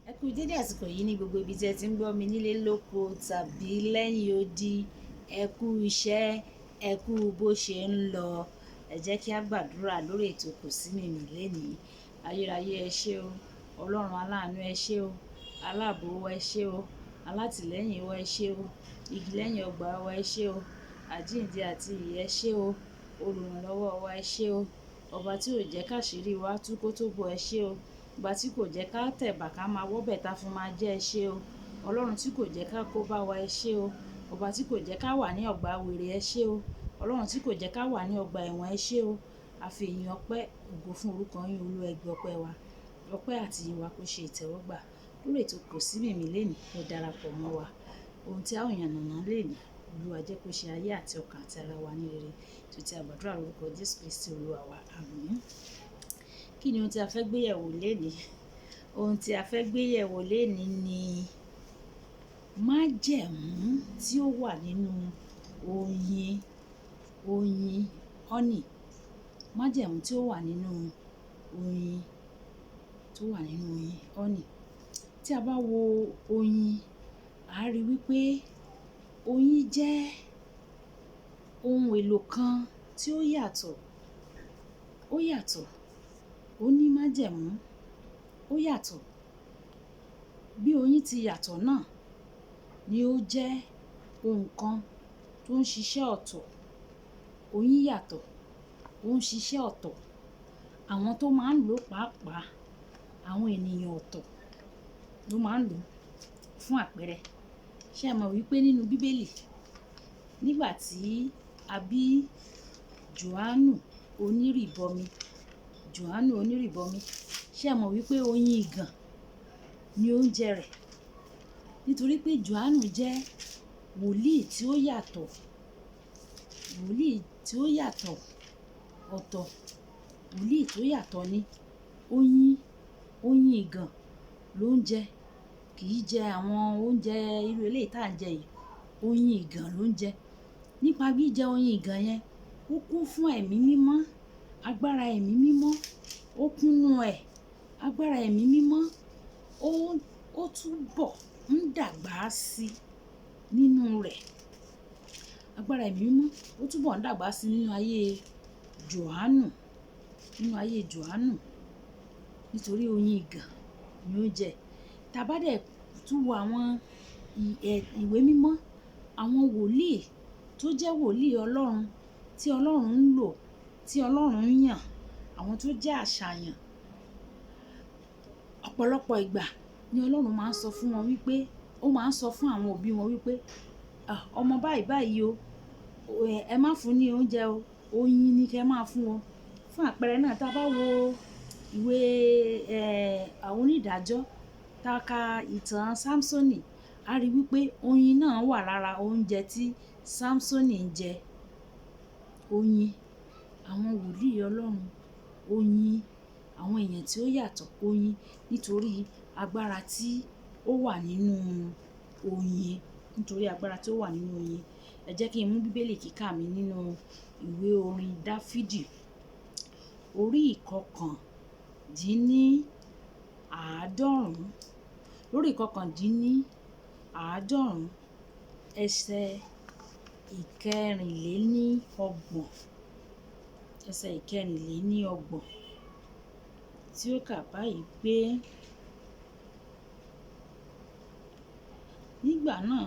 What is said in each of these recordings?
Ẹ kú dédé àsìkò yìí ní gbogbo ibi tí ẹ ti ń gbọ́ mi nílé lóko tàbí lẹ́yìn odi. Ẹ kú iṣẹ́, ẹ kú bó ṣe ń lọ. Ẹ jẹ́ kí a gbàdúrà lórí ètò Kò sí mìmì lénìí. Ayérayé ẹ ṣé o, Ọlọ́run aláàánú ẹ ṣé o, aláàbò wa ẹ ṣé o, alátìlẹ́yìn wa ẹ ṣé o, igi lẹ́yìn ọgbà wa ẹ ṣé o, àjíǹde àti ìyè ẹ ṣé o, olùrànlọ́wọ́ wa ẹ ṣé o, ọba tí ò jẹ́ káṣírí wa tú kó tó bọ̀ ẹ ṣé o, ọba tí kò jẹ́ ká tẹ̀bà ká máa wọ́bẹ̀ tá fún máa jẹ́ ẹ ṣé o, ọlọ́run tí kò jẹ́ ká kó bá wa ẹ ṣé o, ọba tí kò jẹ́ ká wà ní ọgbà wèrè ẹ ṣé o, ọlọ́run tí kò jẹ́ ká wà ní ọgbà ẹ̀wọ̀n ẹ ṣé o. A fi ìyìn ọpẹ́ ògo fún orúkọ yín Olúwa, ẹ gbọ́ ọpẹ́ wa, ọpẹ́ àti ìyìn wa kó ṣe ìtẹ́wọ́gbà lórí ètò Kò sí mìmì lénìí. Ẹ darapọ̀ mọ́ wa, ohun tí a ó yànnàná lénìí Olúwa jẹ́ kó ṣe ayé àti ọkàn àti ara wa ní rere, tó ti àgbàdúrà lórúkọ Jésù Kristi Olúwa wa, àmín. Kí ni ohun tí a fẹ́ gbé yẹ̀wò lénìí? Ohun tí a fẹ́ gbé yẹ̀wò lénìí ni májẹ̀mú tí ó wà nínú oyin, honey. Májẹ̀mú tí ó wà nínú oyin, honey. Tí a bá wo oyin, a rí wípé oyin jẹ́ ohun èlò kan tí ó yàtọ̀, ó ní májẹ̀mú, ó yàtọ̀. Bí oyin ti yàtọ̀ náà ni ó jẹ́ ohun kan tó ń ṣiṣẹ́ ọ̀tọ̀. Oyin yàtọ̀, ó ń ṣiṣẹ́ ọ̀tọ̀. Àwọn tó máa ń lò pàápàá, àwọn ènìyàn ọ̀tọ̀ ló máa ń lò. Fún àpẹẹrẹ, ṣé ẹ mọ̀ wípé nínú Bíbélì, nígbà tí a bí Jòhánù onírìbọmi, ṣé ẹ mọ̀ wípé oyin ìgàn ni oúnjẹ rẹ̀? Nítorí pé Jòhánù jẹ́ wòlíì tí ó yàtọ̀, ọ̀tọ̀, wòlíì tó yàtọ̀ ni. Oyin ìgàn ló ń jẹ, kì í jẹ àwọn oúnjẹ irú eléyìí tá à ń jẹ yìí. Oyin ìgàn ló ń jẹ. Nípa jíjẹ oyin ìgàn yẹn, ó kún fún ẹ̀mí mímọ́, agbára ẹ̀mí mímọ́, ó kúnnú ẹ̀, agbára ẹ̀mí mímọ́, ó túbọ̀ ń dàgbà sí nínú rẹ̀. Agbára ẹ̀mí mímọ́ ó túbọ̀ ń dàgbà sí nínú ayé Jòhánù, nítorí oyin ìgàn ni ó jẹ. Tá bá dẹ̀ tún wo àwọn ìwé mímọ́, àwọn wòlíì tó jẹ́ wòlíì Ọlọ́run, tí Ọlọ́run ń lò, tí Ọlọ́run ń yàn, àwọn tó jẹ́ àṣàyàn, ọ̀pọ̀lọpọ̀ ìgbà ni Ọlọ́run máa ń sọ fún wọn wípé, ó máa ń sọ fún àwọn òbí wọn wípé, ọmọ báyìí báyìí o, ẹ má fún ní oúnjẹ o, oyin ni kí ẹ máa fún wọn. Fún àpẹẹrẹ náà, tá bá wo ìwé àwọn onídàájọ́, tá ka ìtàn Sámsónì, a rí wípé oyin náà wà lára oúnjẹ tí Sámsónì ń jẹ. Oyin, àwọn wòlíì Ọlọ́run, oyin, àwọn èèyàn tí ó yàtọ̀, oyin, nítorí agbára tí ó wà nínú oyin, Ẹ jẹ́ kí n mú Bíbélì kíkà mi nínú ìwé orin Dáfídì, orí ìkọkàndínláàádọ́rùn, ẹsẹ̀ ìkẹrìnléníọgbọ̀n, tí ó kà báyìí pé, nígbà náà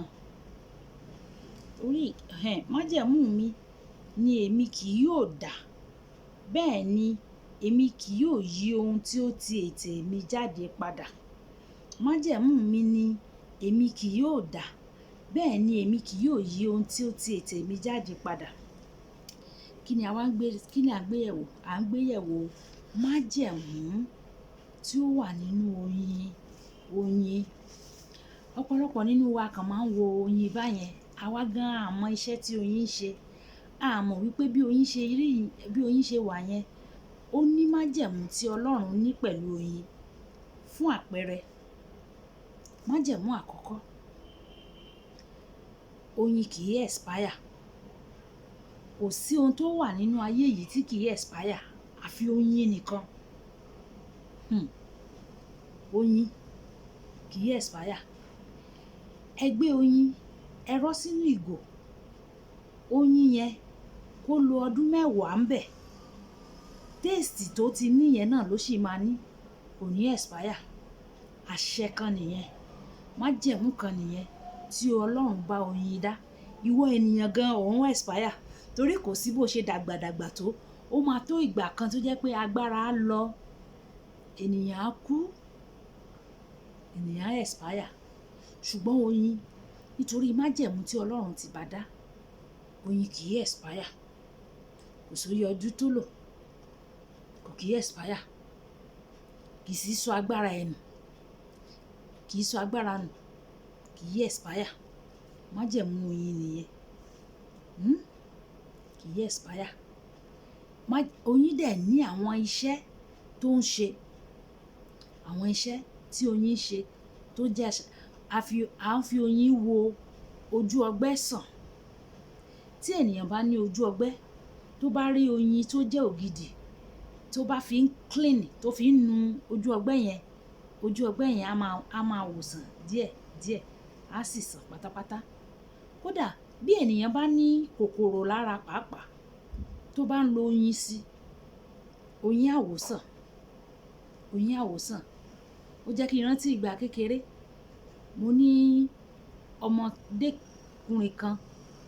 májẹ̀mú mi ni èmi kì yóò dà, bẹ́ẹ̀ ni èmi kì yóò yí ohun tí ó ti ètè mi jáde padà. Májẹ̀mú mi ni èmi kì yóò dà, bẹ́ẹ̀ ni èmi kì yóò yí ohun tí ó ti ètè mi jáde padà. Kí ni à ń gbé yẹ̀wò? À ń gbé yẹ̀wò májẹ̀mú tí ó wà nínú oyin. Ọ̀pọ̀lọpọ̀ nínú wa kàn máa ń wo oyin báyẹn. Àwa gan a mọ iṣẹ́ tí oyin ń ṣe. A mọ̀ wípé bí oyin ṣe wà yẹn, ó ní májẹ̀mú tí Ọlọ́run ní pẹ̀lú oyin. Fún àpẹẹrẹ, májẹ̀mú àkọ́kọ́, oyin kì í expire. Kò sí ohun tó wà nínú ayé yìí tí kì í expire, àfi oyin nìkan. Oyin kì í expire. Ẹ gbé oyin ẹ rọ́ sínú ìgò, oyin yẹn kó lo ọdún 10 ń bẹ̀, téèstì tó ti ní yẹn náà ló sì máa ní, kò ní expire. Àṣẹ kan nìyẹn, májẹ̀mú kan nìyẹn tí Ọlọ́run bá oyin dá. Ìwọ ènìyàn gan òun expire, torí kò sí bó ṣe dàgbàdàgbà tó, ó máa tó ìgbà kan tó jẹ́ pé agbára á lọ, ènìyàn á kú, ènìyàn á expire. Ṣùgbọ́n oyin, nítorí májẹ̀mú tí Ọlọ́run ti bá dá, oyin kì í expire. Kò sóye ọdún tó lò, kò kì í expire. Kì í sì sọ agbára ẹ̀ nù, kì í sọ agbára nù, kì í expire. Májẹ̀mú oyin nìyẹn. Kì í expire. Oyin dẹ̀ ní àwọn iṣẹ́ tó ń ṣe, àwọn iṣẹ́ tí oyin ń ṣe tó jẹ́ à ń fi oyin wo ojú ọgbẹ́ sàn. Tí ènìyàn bá ní ojú ọgbẹ́, tó bá rí oyin tó jẹ́ ògidì, tó bá fi ń clean, tó fi ń nu ojú ọgbẹ́ yẹn, ojú ọgbẹ́ yẹn á máa wòsàn díẹ̀ díẹ̀, á sì sàn pátápátá. Kódà bí ènìyàn bá ní kòkòrò lára pàápàá, tó bá ń lo oyin sí, oyin á wòsàn, oyin á wòsàn. Ó jẹ́ kí n rántí ìgbà kékeré, mo ní ọmọdékùnrin kan,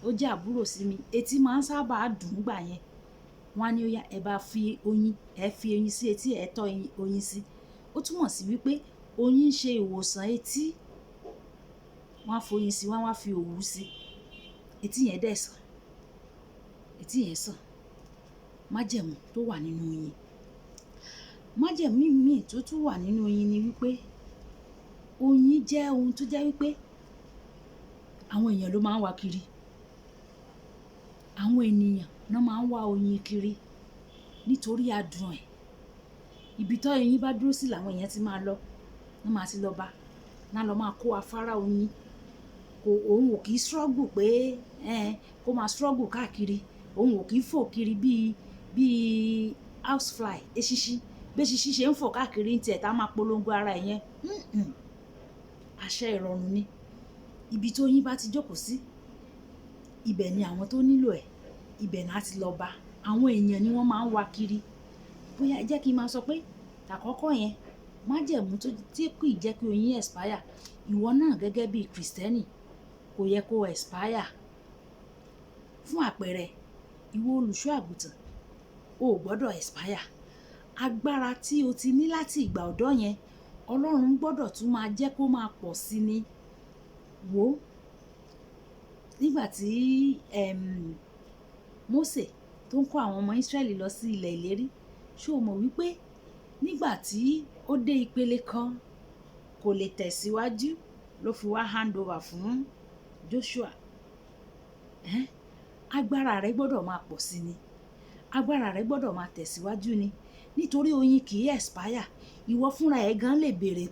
ó jẹ́ àbúrò sí mi, etí máa ń sábà dùn gbà yẹn. Wọ́n á ní ó yá, ẹ bá fi oyin sí etí, ẹ tọ́ oyin sí. Ó túmọ̀ sí wípé oyin ń ṣe ìwòsàn etí. Wọ́n á foyin sí, wọ́n á fi òwú sí, etí yẹn dẹ̀ sàn, etí yẹn sàn. Májẹ̀mú tó wà nínú oyin. Májẹ̀mú míì tó tún wà nínú oyin ni wípé oyin jẹ́ ohun tó jẹ́ wípé àwọn èèyàn ló máa ń wá kiri. Àwọn ènìyàn náà máa ń wá oyin kiri nítorí adùn ẹ̀. Ibi tó oyin bá dúró sí làwọn èèyàn ti máa lọ, wọ́n máa ti lọ bá, náà lọ máa kó afárá oyin. Òun ò kì í struggle pé kó máa struggle káàkiri. Òun ò kì í fò kiri bíi housefly, eṣinṣin. Bí eṣinṣin ṣe ń fò káàkiri ní tiẹ̀ tá máa polongo ara ẹ̀ yẹn. Àṣẹ ìrọ̀rùn ni. Ibi tó oyin bá ti jókòó sí, ibẹ̀ ni àwọn tó nílò ẹ̀, ibẹ̀ náà ti lọ bá. Àwọn èèyàn ni wọ́n máa ń wá kiri. Bóyá jẹ́ kí n máa sọ pé tàkọ́kọ́ yẹn, májẹ̀mú tí kì í jẹ́ kí oyin expire. Ìwọ náà gẹ́gẹ́ bí Kristẹni kò yẹ kó expire. Fún àpẹẹrẹ, ìwọ olùṣọ́ àgùntàn, o ò gbọ́dọ̀ expire. Agbára tí o ti ní láti ìgbà ọ̀dọ́ yẹn, Ọlọ́run gbọ́dọ̀ tún máa jẹ́ kó máa pọ̀ sí ni. Wò ó, nígbà tí Mósè tó ń kó àwọn ọmọ Ísírẹ́lì lọ sí ilẹ̀ ìlérí, ṣé o mọ̀ wípé nígbà tí ó dé ìpele kan kò lè tẹ̀síwájú, ló fi wá hand over fún Joshua. Agbára rẹ gbọ́dọ̀ máa pọ̀ sí ni, agbára rẹ gbọ́dọ̀ máa tẹ̀síwájú ni, nítorí oyin kì í expire. Ìwọ fúnra ẹ̀ gan lè béèrè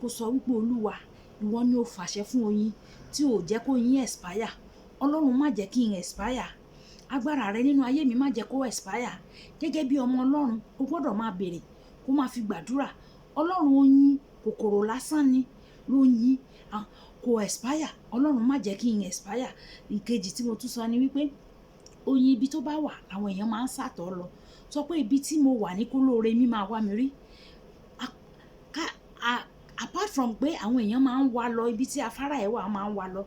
kó sọ wípé Olúwa, ìwọ ni ó fàṣẹ fún oyin tí ò jẹ́ kó oyin expire. Ọlọ́run má jẹ́ kí n expire. Agbára rẹ nínú ayé mi má jẹ́ kó expire. Gẹ́gẹ́ bí ọmọ Ọlọ́run, o gbọ́dọ̀ máa béèrè, kó máa fi gbàdúrà. Ọlọ́run oyin kòkòrò lásán ni lóyin, kò expire. Ọlọ́run má jẹ́ kí n expire. Ìkejì tí mo tún sọ ni wípé oyin ibi tó bá wà làwọn èèyàn máa ń sàtọ̀ lọ. Sọ pé ibi tí mo wà ní kólóore mi máa wá mi rí. Apart from pé àwọn èèyàn máa ń wá lọ, ibi tí afárá ẹ̀ wà máa ń wá lọ.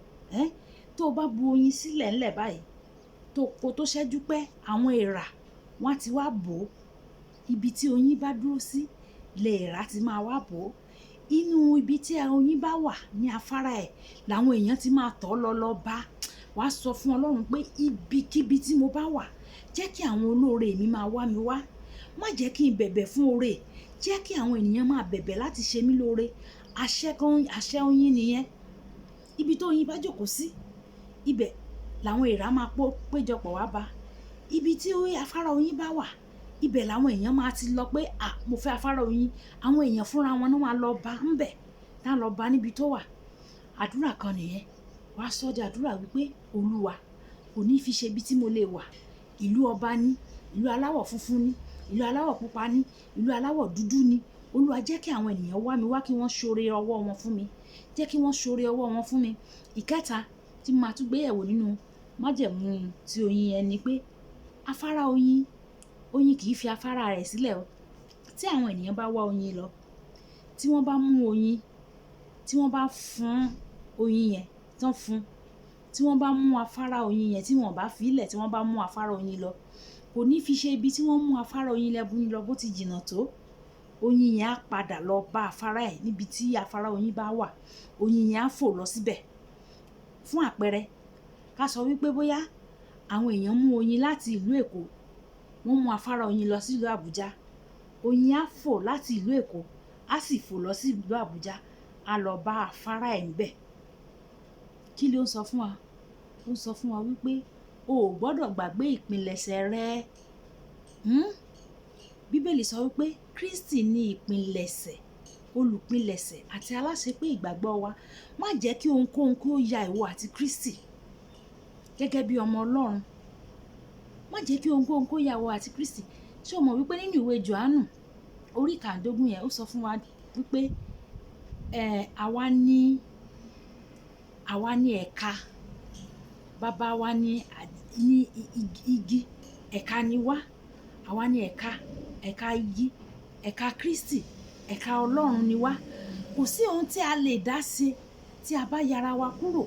Tó o bá bu oyin sílẹ̀ ńlẹ̀ báyìí, kó tó ṣẹ́jú pẹ́, àwọn èèrà wọ́n á ti wá bò ó. Ibi tí oyin bá dúró sí, lèèrà ti máa wá bò ó. Inú ibi tí oyin bá wà ní afárá ẹ̀ làwọn èèyàn ti máa tọ̀ lọ bá. Wàá sọ fún Ọlọ́run pé ibikíbi tí mo bá wà, jẹ́ kí àwọn olóore mi máa wá mi wá. Má jẹ́ kí n bẹ̀bẹ̀ fún oore. Jẹ́ kí àwọn ènìyàn máa bẹ̀bẹ̀ láti ṣe mí lóore. Àṣẹ oyin nìyẹn. Ibi tó oyin bá jókòó sí, ibẹ̀ làwọn èèrà máa péjọpọ̀ wá bá. Ibi tí afárá oyin bá wà, ibẹ̀ làwọn èèyàn máa ti lọ pé mo fẹ́ afárá oyin. Àwọn èèyàn fúnra wọn náà máa lọ bá ńbẹ̀, tá lọ bá níbi tó wà. Àdúrà kan nìyẹn. Wàá sọ di àdúrà wípé Olúwa, kò ní fi ṣe ibi tí mo lè wà. Ìlú ọba ní, ìlú aláwọ̀ funfun ní, ìlú aláwọ̀ pupa ní, ìlú aláwọ̀ dúdú ní. Olúwa jẹ́ kí àwọn ènìyàn wá mi wá kí wọ́n ṣoore ọwọ́ wọn fún mi, jẹ́ kí wọ́n ṣoore ọwọ́ wọn fún mi. Ìkẹta tí màá tún gbé yẹ̀wò nínú májẹ̀mú ti oyin yẹn ni pé afárá oyin kì í fi afárá rẹ̀ sílẹ̀ o. Tí àwọn ènìyàn bá wá oyin lọ, tí wọ́n bá mú oyin, tí wọ́n bá fún oyin yẹn tán fún, tí wọ́n bá mú afárá oyin yẹn tí wọ́n bá fi í lẹ̀, tí wọ́n bá mú afárá oyin lọ, kò ní fi ṣe ibi tí wọ́n mú afárá oyin lọ bó ti jìnnà tó. Oyin yẹn á padà lọ bá afárá ẹ̀ níbi tí afárá oyin bá wà. Oyin yẹn á fò lọ síbẹ̀. Fún àpẹẹrẹ, ká sọ wípé bóyá àwọn èèyàn mú oyin láti ìlú Èkó, wọ́n mú afárá oyin lọ sí ìlú Àbújá. Oyin á fò láti ìlú Èkó, á sì fò lọ sí ìlú Àbújá, á lọ bá afárá ẹ̀ níbẹ̀. Kí ló ń sọ fún wa? Ó ń sọ fún wa wípé o ò gbọ́dọ̀ gbàgbé ìpilẹ̀ṣẹ̀ rẹ. Bíbélì sọ wípé Kristi ni ìpilẹ̀ṣẹ̀, olùpilẹ̀ṣẹ̀ àti aláṣepé ìgbàgbọ́ wa. Má jẹ́ kí ohunkóhun kó ya ìwọ àti Kristi gẹ́gẹ́ bí ọmọ Ọlọ́run. Má jẹ́ kí ohunkóhun kó ya ìwọ àti Kristi. Ṣé o mọ̀ wípé nínú ìwé Jòhánù orí 15 yẹn ó sọ fún wa wípé àwa ní ẹ̀ka, bàbá wa ní igi, ẹ̀ka ni wá. Àwa ní ẹ̀ka igi, ẹ̀ka Kristi, ẹ̀ka Ọlọ́run ni wá. Kò sí ohun tí a lè dá ṣe tí a bá yára wa kúrò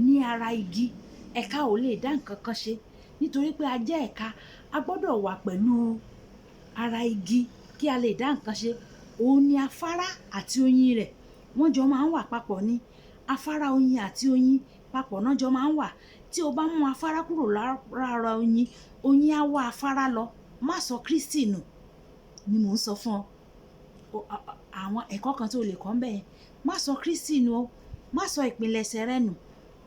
ní ara igi. Ẹ̀ka ò lè dá nǹkan kan ṣe nítorí pé a jẹ́ ẹ̀ka. A gbọ́dọ̀ wà pẹ̀lú ara igi kí a lè dá nǹkan ṣe. Òun ni afárá àti oyin rẹ̀, wọ́n jọ máa ń wà papọ̀ ni. Afárá oyin àti oyin papọ̀ náà jọ máa ń wà. Tí o bá mú afárá kúrò lára oyin, oyin á wá afárá lọ. Má sọ Kristi nù ni mò ń sọ fún ọ. Àwọn ẹ̀kọ́ kan tó lè kọ́ ń bẹ̀ yẹn. Má sọ Kristi nù o. Má sọ ìpilẹ̀ṣẹ̀ rẹ nù.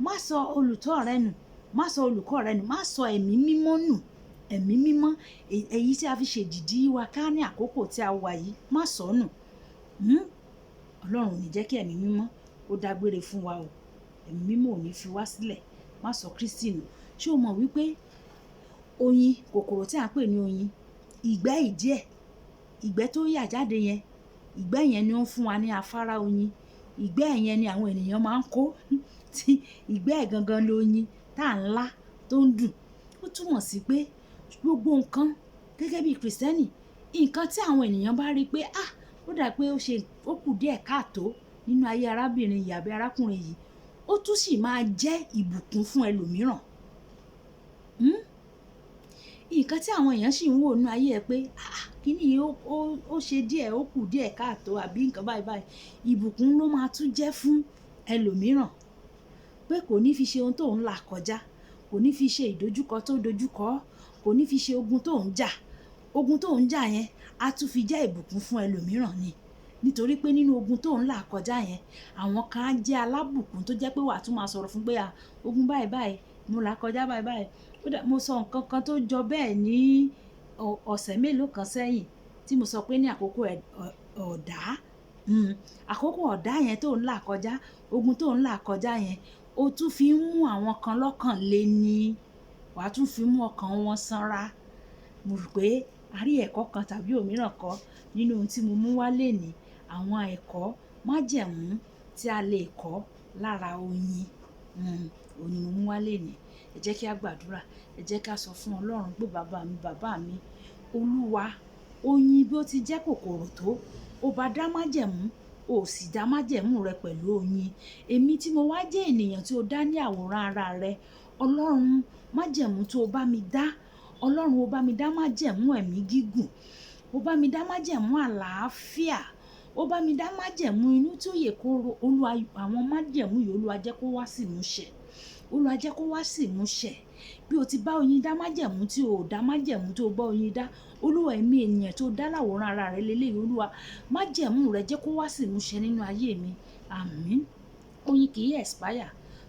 Má sọ olùtọ́ rẹ nù. Má sọ olùkọ́ rẹ nù. Má sọ ẹ̀mí mímọ́ nù. Ẹ̀mí mímọ́, èyí tí a fi ṣèdìdí wa ká ní àkókò tí a wà yìí, má sọ nù. Ọlọ́run ò ní jẹ́ kí ẹ̀mí mímọ́ ó dágbére fún wa o. Ẹ̀mí mímọ́ ò ní fi wá sílẹ̀. Má sọ Kristi nù. Ṣé o mọ̀ wípé oyin, kòkòrò tí à ń pè ní oyin, ìgbẹ́ ìdí ẹ̀, ìgbẹ́ tó yà jáde yẹn, ìgbẹ́ yẹn ni ó ń fún wa ní afárá oyin. Ìgbẹ́ yẹn ni àwọn ènìyàn máa ń kó tí ìgbẹ́ ẹ̀ gangan lóyin tá à ń lá tó ń dùn. Ó túmọ̀ sí pé gbogbo nǹkan gẹ́gẹ́ bí Kristẹni, nǹkan tí àwọn ènìyàn bá rí pé ó dà pé ó kù díẹ̀ káàtó nínú ayé arábìnrin yìí àbí arákùnrin yìí, ó tún sì máa jẹ́ ìbùkún fún ẹlòmíràn. Nǹkan tí àwọn èèyàn sì ń wò nínú ayé ẹ pé kíní yìí ó ṣe díẹ̀, ó kù díẹ̀ káàtó àbí nǹkan báyìí, ìbùkún ló máa tún jẹ́ fún ẹlòmíràn. Pé kò ní fi ṣe ohun tó ń là kọjá, kò ní fi ṣe ìdojúkọ tó dojúkọ, kò ní fi ṣe ogun tó ń jà. Ogun tó ń jà yẹn á tún fi jẹ́ ìbùkún fún ẹlòmíràn ni. Nítorí pé nínú ogun tó ń là kọjá yẹn, àwọn kan á jẹ́ alábùkún tó jẹ́ pé wàá tún máa sọ̀rọ̀ fún pé ogun báyìí mo là kọjá báyìí. Mo sọ nǹkan kan tó jọ bẹ́ẹ̀ ní ọ̀sẹ̀ mélòó kan sẹ́yìn tí mo sọ pé ní àkókò ọ̀dá, àkókò ọ̀dá yẹn tó ń là kọjá, ogun tó ń là kọjá yẹn, ó tún fi ń mú àwọn kan lọ́kàn le ni. Wàá tún fi mú ọkàn wọn sanra. Mo rò pé a rí ẹ̀kọ́ kan tàbí òmíràn kọ́ nínú ohun tí mo mú wá lénìí. Àwọn ẹ̀kọ́ májẹ̀mú tí a lè kọ́ lára oyin, òun ni mo mú wá lénìí. Ẹ jẹ́ kí a gbàdúrà. Ẹ jẹ́ ká sọ fún Ọlọ́run pé bàbá mi, Olúwa, oyin bí ó ti jẹ́ kòkòrò tó, ó bá dá májẹ̀mú, ó sì dá májẹ̀mú rẹ pẹ̀lú oyin. Èmi tí mo wá jẹ́ ènìyàn tí ó dá ní àwòrán ara rẹ, Ọlọ́run, májẹ̀mú tó bá mi dá, Ọlọ́run ó bá mi dá májẹ̀mú ẹ̀mí gígùn, ó bá mi dá májẹ̀mú àlàáfíà, ó bá mi dá májẹ̀mú inú tí ó yè kóró. Olúwa, àwọn májẹ̀mú yìí, Olúwa jẹ́ kó wá sí ìmúṣẹ. Olúwa jẹ́ kó wá sí ìmúṣẹ. Bí o ti bá oyin dá májẹ̀mú tí o ò dá májẹ̀mú tó bá oyin dá, Olúwa, ẹ̀mí ènìyàn tó dá láwòrán ara rẹ lélẹ́yìí, Olúwa, májẹ̀mú rẹ jẹ́ kó wá sí ìmúṣẹ nínú ayé mi. Àmín. Oyin kì í expire.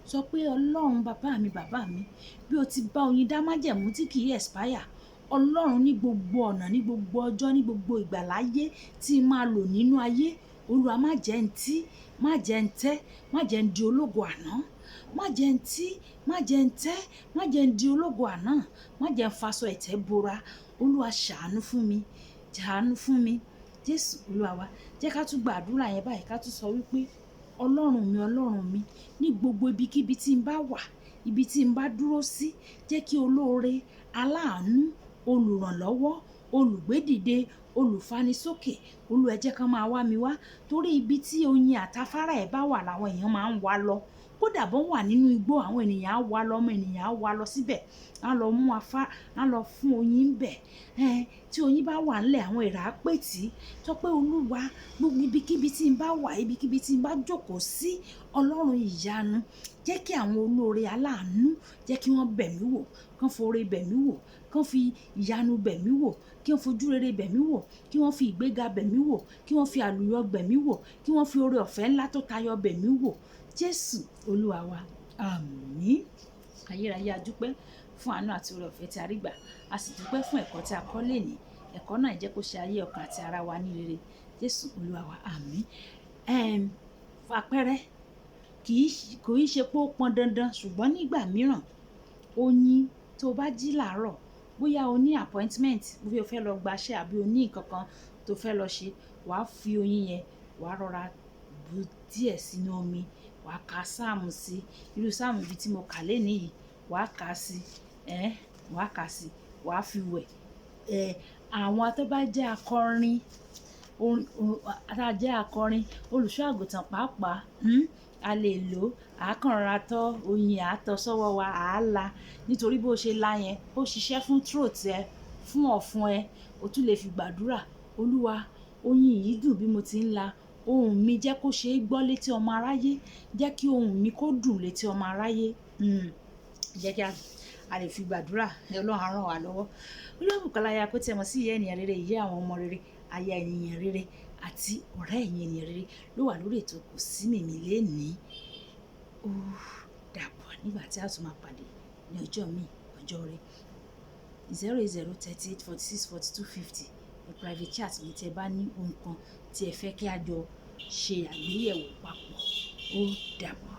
Sọ pé Ọlọ́run bàbá mi, bí o ti bá oyin dá májẹ̀mú tí kì í expire, Ọlọ́run, ní gbogbo ọ̀nà, ní gbogbo ọjọ́, ní gbogbo ìgbà láyé tí máa lò nínú ayé, Olúwa, má jẹ́ ń tí, má jẹ́ ń tẹ́, má jẹ́ ń di ológo àná. Má jẹ́ ń tí, má jẹ́ ń tẹ́, má jẹ́ ń di ológo àná, má jẹ́ ń faṣọ ẹ̀tẹ́ bora. Olúwa, ṣàánú fún mi, ṣàánú fún mi, Jésù Olúwa wa, jẹ́ ká tún gbàdúrà yẹn báyìí, ká tún sọ wípé Ọlọ́run mi ní gbogbo ibikíbi tí n bá wà, ibi tí n bá dúró sí, jẹ́ kí olóore, aláàánú, olùrànlọ́wọ́, olùgbédìde, olùfanisókè, Olúwa ẹ jẹ́ kán máa wá mi wá, torí ibi tí oyin àtafárá ẹ̀ bá wà làwọn èèyàn máa ń wá lọ. Kódà bọ́n wà nínú igbó, àwọn ènìyàn á wá lọ, ọmọ ènìyàn á wá lọ síbẹ̀, á lọ mú á lọ fún oyin bẹ̀. Tí oyin bá wà ńlẹ̀, àwọn èèrà á pè tí. Sọ pé Olúwa, gbogbo ibikíbi tí n bá wà, ibikíbi tí n bá jókòó sí, Ọlọ́run ìyanu, jẹ́ kí àwọn olóore aláàánú, jẹ́ kí wọ́n bẹ̀ mí wò, kán foore bẹ̀ mí wò, kán fi ìyanu bẹ̀ mí wò, kí wọ́n fojú rere bẹ̀ mí wò, kí wọ́n fi ìgbéga bẹ̀ mí wò, kí wọ́n fi àlùyọ bẹ̀ mí wò, kí wọ́n fi oore ọ̀fẹ́ ńlá tó tayọ bẹ̀ mí wò. Jésù Olúwa wa, àmín. Ayérayé a dúpẹ́ fún àánú àti oore ọ̀fẹ́ tí a rí gbà, a sì dúpẹ́ fún ẹ̀kọ́ tí a kọ́ lénìí. Ẹ̀kọ́ náà jẹ́ kó ṣe ayé ọkàn àti ara wa ní rere. Jésù Olúwa wa, àmín. Àpẹẹrẹ kò í ṣe pé ó pọn dandan, ṣùgbọ́n nígbà mìíràn oyin tó bá jí làárọ̀, bóyá o ní appointment, bóyá o fẹ́ lọ gbaṣẹ́ àbí o ní nǹkan kan tó fẹ́ lọ ṣe, wàá fi oyin yẹn, wàá rọra bu díẹ̀ sínú omi, wàá ka sáàmù sí, irú sáàmù ibi tí mo kà lénìí yìí, wàá kà sí, wàá kà sí, wàá fi wẹ̀. Àwọn tó bá jẹ́ akọrin, olùṣọ́ àgùntàn pàápàá, a lè lò ó, àákànra tọ́ oyin, àátọ́ sọ́wọ́ wa, àálà, nítorí bó ṣe la yẹn, ó ṣiṣẹ́ fún throat ẹ, fún ọ̀fun ẹ, o tún lè fi gbàdúrà. Olúwa, oyin yìí dùn bí mo ti ń la, ohùn mi jẹ́ kó ṣe é gbọ́ létí ọmọ aráyé, jẹ́ kí ohùn mi kó dùn létí ọmọ aráyé. Jẹ́ kí a lè fi gbàdúrà, Ọlọ́run á ràn wá lọ́wọ́. Olúwabùkọ́lá aya kó tẹ́ mọ sí ìyá ènìyàn rere, ìyá àwọn ọmọ rere, aya ènìyàn rere àti ọ̀rẹ́ ẹ̀yin ènìyàn rere ló wà lórí ètò Kò Sí Mìmí lénìí. Ó dàbọ̀ nígbà tí a tún máa pàdé ní ọjọ́ míì, ọjọ́ rẹ. 08038464250 ní private chat mi tí ẹ bá ní ohun kan tí ẹ fẹ́ kí a jọ ṣe àgbéyẹ̀wò papọ̀. Ó dàbọ̀.